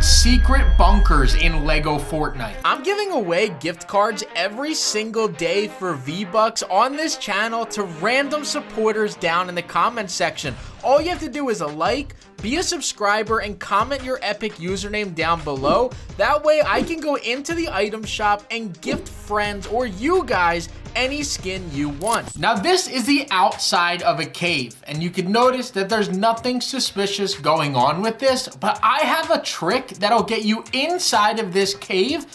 secret bunkers in Lego Fortnite. I'm giving away gift cards every single day for V-Bucks on this channel to random supporters down in the comment section. All you have to do is a like, be a subscriber, and comment your epic username down below. That way I can go into the item shop and gift friends or you guys any skin you want. Now this is the outside of a cave, and you can notice that there's nothing suspicious going on with this, but I have a trick that'll get you inside of this cave,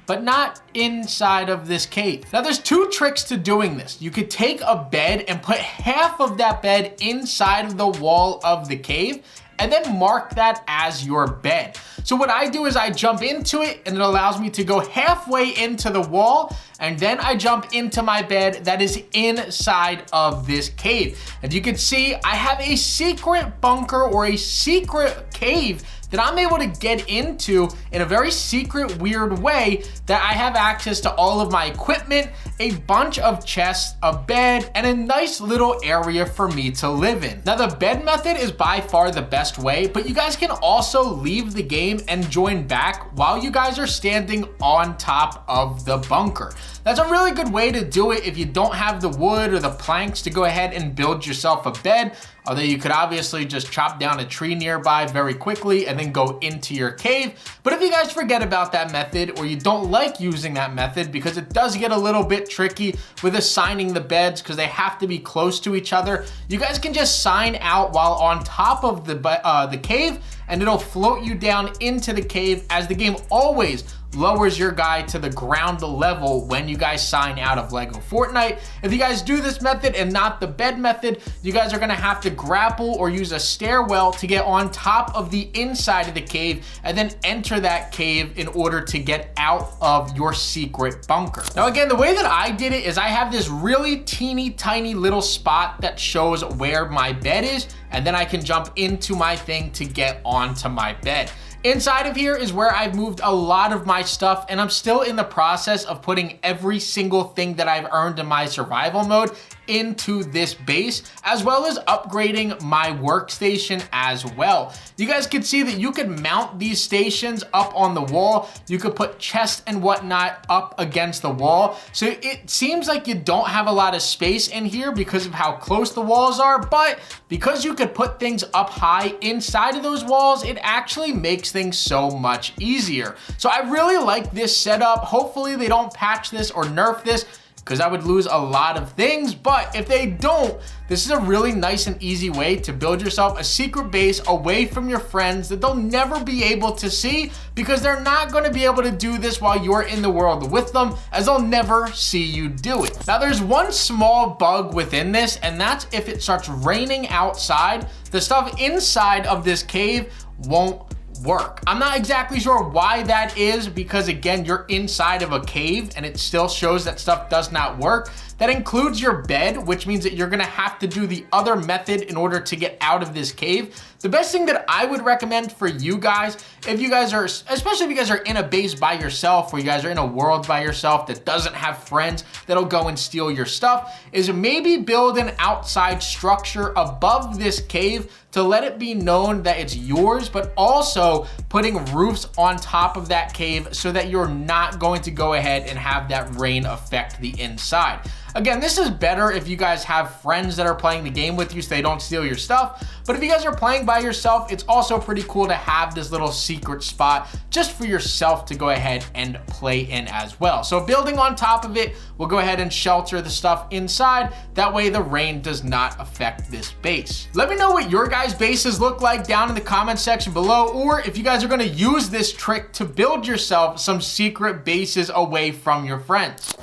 but not inside of this cave. Now there's two tricks to doing this. You could take a bed and put half of that bed inside of the wall of the cave, and then mark that as your bed. So what I do is I jump into it, and it allows me to go halfway into the wall, and then I jump into my bed that is inside of this cave. And you can see I have a secret bunker or a secret cave that I'm able to get into in a very secret, weird way that I have access to all of my equipment, a bunch of chests, a bed, and a nice little area for me to live in. Now the bed method is by far the best way, but you guys can also leave the game and join back while you guys are standing on top of the bunker. That's a really good way to do it if you don't have the wood or the planks to go ahead and build yourself a bed. Although you could obviously just chop down a tree nearby very quickly and then go into your cave. But if you guys forget about that method, or you don't like using that method because it does get a little bit tricky with assigning the beds because they have to be close to each other, you guys can just sign out while on top of the cave, and it'll float you down into the cave, as the game always lowers your guy to the ground level when you guys sign out of Lego Fortnite. If you guys do this method and not the bed method, you guys are gonna have to grapple or use a stairwell to get on top of the inside of the cave and then enter that cave in order to get out of your secret bunker. Now again, the way that I did it is I have this really teeny tiny little spot that shows where my bed is, and then I can jump into my thing to get onto my bed. Inside of here is where I've moved a lot of my stuff, and I'm still in the process of putting every single thing that I've earned in my survival mode into this base, as well as upgrading my workstation as well. You guys can see that you can mount these stations up on the wall. You could put chests and whatnot up against the wall. So it seems like you don't have a lot of space in here because of how close the walls are, but because you could put things up high inside of those walls, it actually makes things so much easier. So I really like this setup. Hopefully they don't patch this or nerf this, because I would lose a lot of things. But if they don't, this is a really nice and easy way to build yourself a secret base away from your friends that they'll never be able to see, because they're not going to be able to do this while you're in the world with them, as they'll never see you do it. Now there's one small bug within this, and that's if it starts raining outside, the stuff inside of this cave won't work. I'm not exactly sure why that is, because again, you're inside of a cave and it still shows that stuff does not work. That includes your bed, which means that you're gonna have to do the other method in order to get out of this cave. The best thing that I would recommend for you guys, if you guys are, especially if you guys are in a base by yourself, or you guys are in a world by yourself that doesn't have friends that'll go and steal your stuff, is maybe build an outside structure above this cave to let it be known that it's yours, but also putting roofs on top of that cave so that you're not going to go ahead and have that rain affect the inside. Again, this is better if you guys have friends that are playing the game with you so they don't steal your stuff. But if you guys are playing by yourself, it's also pretty cool to have this little secret spot just for yourself to go ahead and play in as well. So building on top of it, we'll go ahead and shelter the stuff inside. That way the rain does not affect this base. Let me know what your guys' bases look like down in the comment section below, or if you guys are gonna use this trick to build yourself some secret bases away from your friends.